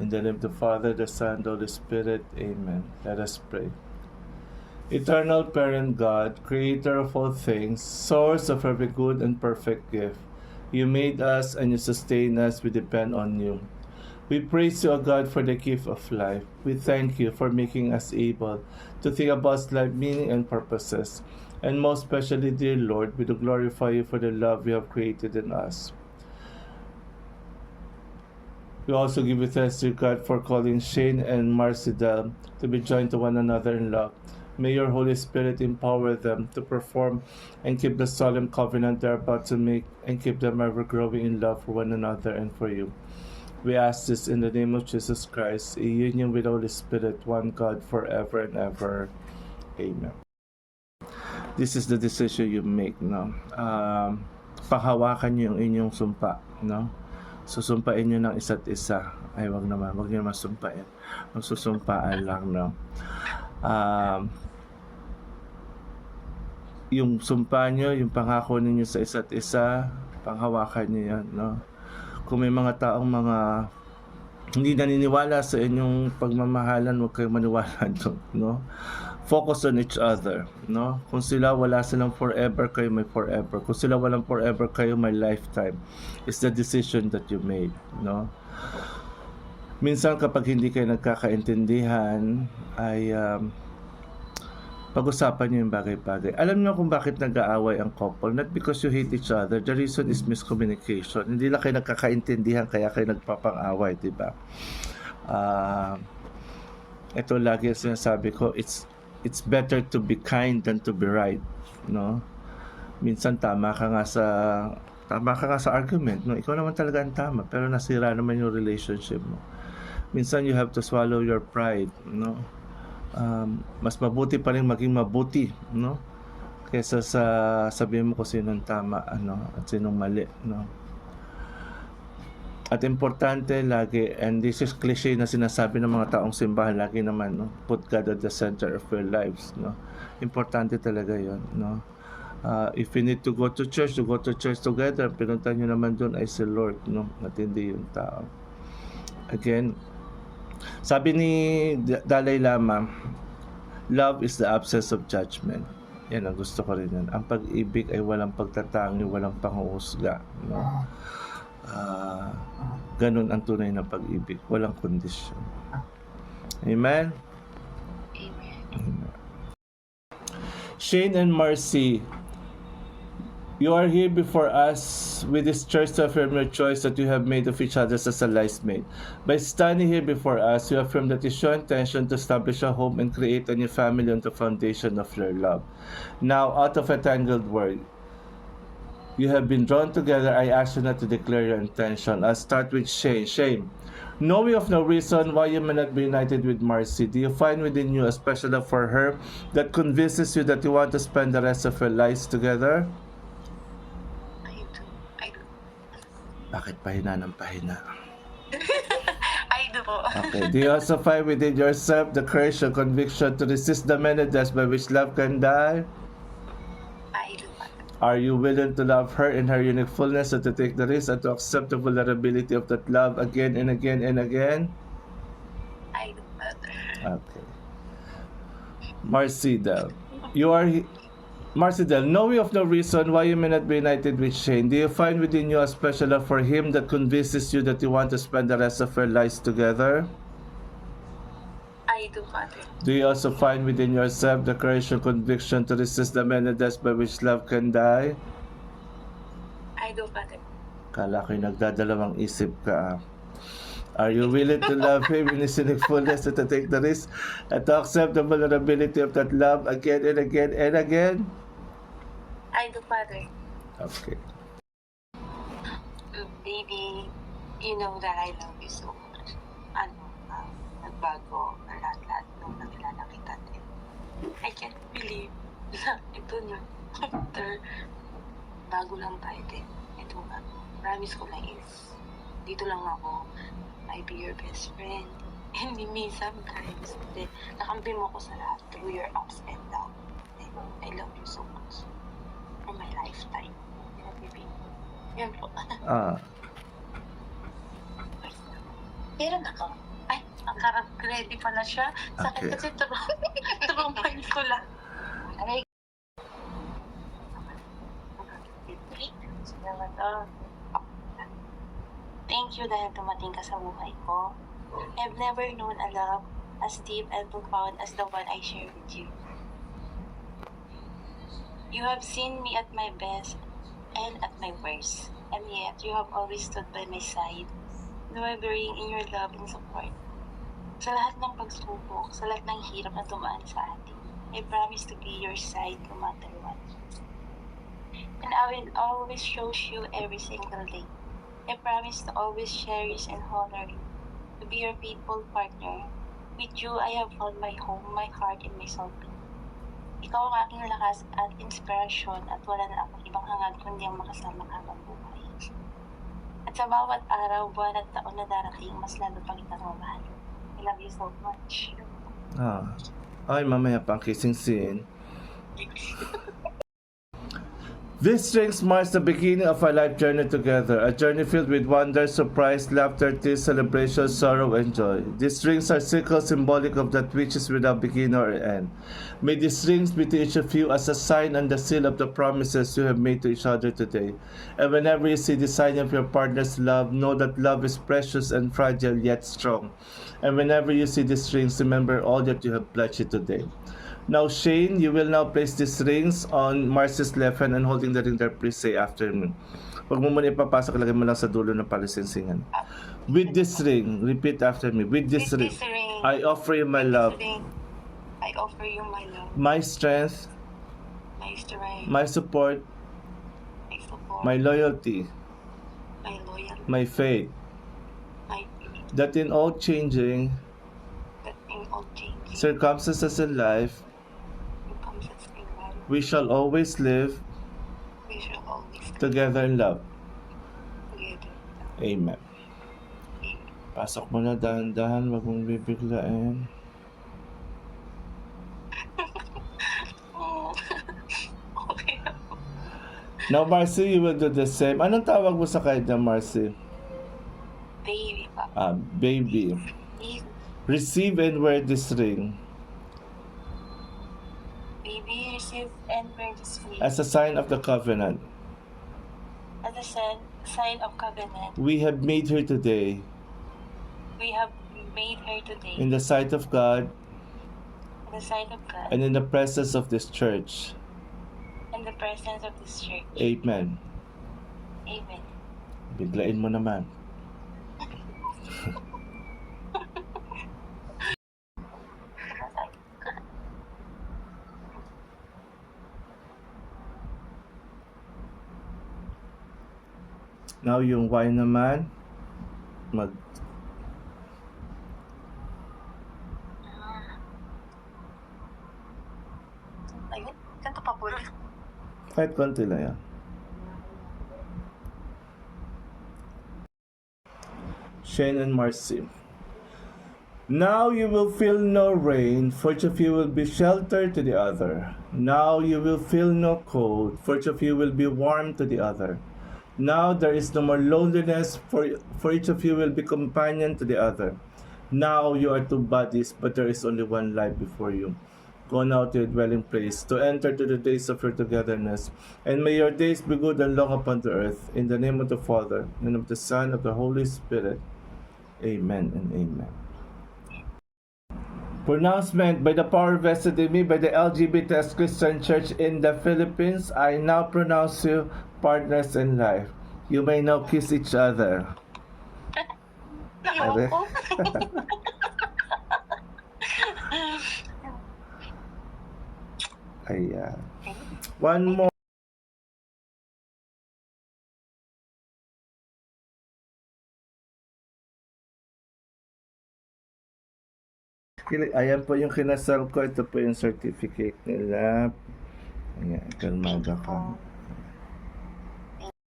In the name of the Father, the Son, the Holy Spirit. Amen. Let us pray. Eternal Parent God, Creator of all things, Source of every good and perfect gift, you made us and you sustain us. We depend on you. We praise you, O God, for the gift of life. We thank you for making us able to think about life, meaning, and purposes. And most especially, dear Lord, we do glorify you for the love you have created in us. We also give you thanks to God for calling Shane and Marcidel to be joined to one another in love. May your Holy Spirit empower them to perform and keep the solemn covenant they're about to make, and keep them ever growing in love for one another and for you. We ask this in the name of Jesus Christ, in union with the Holy Spirit, one God, forever and ever. Amen. This is the decision you make, no? Panghawakan niyo yung inyong sumpa, no? Susumpain niyo ng isa't isa. Ay, wag niyo naman sumpain. Magsusumpaan lang, no? Yung sumpa niyo, yung pangako ninyo sa isa't isa, panghawakan niyo yan, no? Kung may mga taong hindi naniniwala sa inyong pagmamahalan, huwag kayong maniwala doon, no? Focus on each other, no? Kung sila wala silang forever, kayo may forever. Kung sila walang forever, kayo may lifetime. It's the decision that you made, no? Minsan kapag hindi kayo nagkakaintindihan, ay pag-usapan niyo yung bagay-bagay. Alam niyo kung bakit nag-aaway ang couple? Not because you hate each other. The reason is miscommunication. Hindi lang kayo nagkakaintindihan, kaya kayo nagpapang-away, di ba? Ito lagi ang sinasabi ko, it's better to be kind than to be right, no? Minsan tama ka nga sa argument, no? Ikaw naman talaga ang tama, pero nasira naman yung relationship mo. Minsan you have to swallow your pride, no? Mas mabuti pa rin maging mabuti, no? Kaysa sa sabihin mo kung sinong tama, at sinong mali, no? At importante lagi, and this is cliche na sinasabi ng mga taong simbahan lagi naman, no? Put God at the center of your lives, no? Importante talaga yon, no? If you need to go to church together. Pinunta nyo naman doon ay si Lord, no? At hindi yung tao. Again, sabi ni Dalai Lama, love is the absence of judgment. Yan ang gusto ko rin yan. Ang pag-ibig ay walang pagtatangi, walang panghuhusga, no? Ganun ang tunay na pag-ibig, walang kondisyon. Amen? Amen. Shane and Marcy, you are here before us with this church to affirm your choice that you have made of each other as a life mate. By standing here before us, you affirm that it's your intention to establish a home and create a new family on the foundation of your love. Now, out of a tangled world, you have been drawn together. I ask you not to declare your intention. I'll start with Shane. Shane, knowing of no reason why you may not be united with Marcy, do you find within you a special love for her that convinces you that you want to spend the rest of your lives together? Bakit pahina ng pahina? I do po. Okay. Do you also find within yourself the courage and conviction to resist the many deaths by which love can die? I do po. Are you willing to love her in her unique fullness and to take the risk and to accept the vulnerability of that love again and again and again? I do po. Okay. Marcidel, Marcidel, knowing of no reason why you may not be united with Shane, do you find within you a special love for him that convinces you that you want to spend the rest of your lives together? I do po. Do you also find within yourself the courage and conviction to resist the many deaths by which love can die? I do po. Kala ko'y nagdadalawang isip ka. Are you willing to love him in his unique fullness and to take the risk and to accept the vulnerability of that love again and again and again? I do po. Okay. Baby, you know that I love you so much. Nagbago ang lahat-lahat nung nakilala kita din. I can't believe na ito na. After, bago lang tayo din. Ito nga, promise ko lang is, dito lang ako, I be your best friend. And me sometimes, nakampi mo ko sa lahat through your ups and downs. I love you so much. For my lifetime. Baby. Yan po. Ah. Meron ako. Ang ready pala siya. Sakit Okay. kasi turong points ko lang. Aray. Salamat, oh. Thank you dahil dumating ka sa buhay ko. I've never known a love as deep and profound as the one I share with you. You have seen me at my best and at my worst, and yet you have always stood by my side, unwavering in your love and support. Sa lahat ng pagsubok, sa lahat ng hirap na dumaan sa atin, I promise to be your side no matter what. And I will always show you every single day. I promise to always cherish and honor you, to be your faithful partner. With you, I have found my home, my heart, and my soul. Ikaw ang aking lakas at inspirasyon at wala na akong ibang hangad kundi ang makasama ka habang buhay. At sa bawat araw, buwan at taon na darating, mas lalo pang kitang mamahal. I love you so much. Ay, mamaya pang kissing scene. This rings marks the beginning of our life journey together, a journey filled with wonder, surprise, laughter, tears, celebration, sorrow, and joy. These rings are circles symbolic of that which is without beginning or end. May these rings be to each of you as a sign and the seal of the promises you have made to each other today. And whenever you see the sign of your partner's love, know that love is precious and fragile yet strong. And whenever you see these rings, remember all that you have pledged today. Now, Shane, you will now place these rings on Marcy's left hand and holding the ring there, please say after me. Huwag mo muna ipapasok, lagay mo lang sa dulo ng palisinsingan. With this ring, repeat after me. With this ring, I offer you my love, I offer you my love, my strength, my strength, my support, my support, my loyalty, my loyalty, my faith, my faith, that in all changing that in all changing circumstances in life, circumstances in life, we shall always live we shall always live together in love. together. Amen. Amen. Pasok mo na dahan-dahan, wag mong bibiglain. Oh. Okay. Now, Marcy, you will do the same. Anong tawag mo sa kanya, Marcy? Baby pa. Baby. Receive and wear this ring Baby, receive and wear this ring as a sign of the covenant as a sign of covenant we have made here today we have made her today in the sight of God in the sight of God and in the presence of this church. and the presence of this church. Amen. Amen. Biglain mo naman. Now yung wine naman, Ayun, ganito pa po. kahit konti lang yan. Shane and Marcy. Now you will feel no rain, for each of you will be sheltered to the other. Now you will feel no cold, for each of you will be warm to the other. Now there is no more loneliness, for each of you will be companion to the other. Now you are two bodies, but there is only one life before you. Go now to your dwelling place, to enter to the days of your togetherness. And may your days be good and long upon the earth. In the name of the Father, and of the Son, of the Holy Spirit. Amen and amen. Pronouncement by the power vested in me by the LGBTS Christian Church in the Philippines, I now pronounce you partners in life. You may now kiss each other. Ayoko. Ayan. One more. Ayan po yung kinasal ko. Ito po yung certificate nila. Ayan, kalmada ka.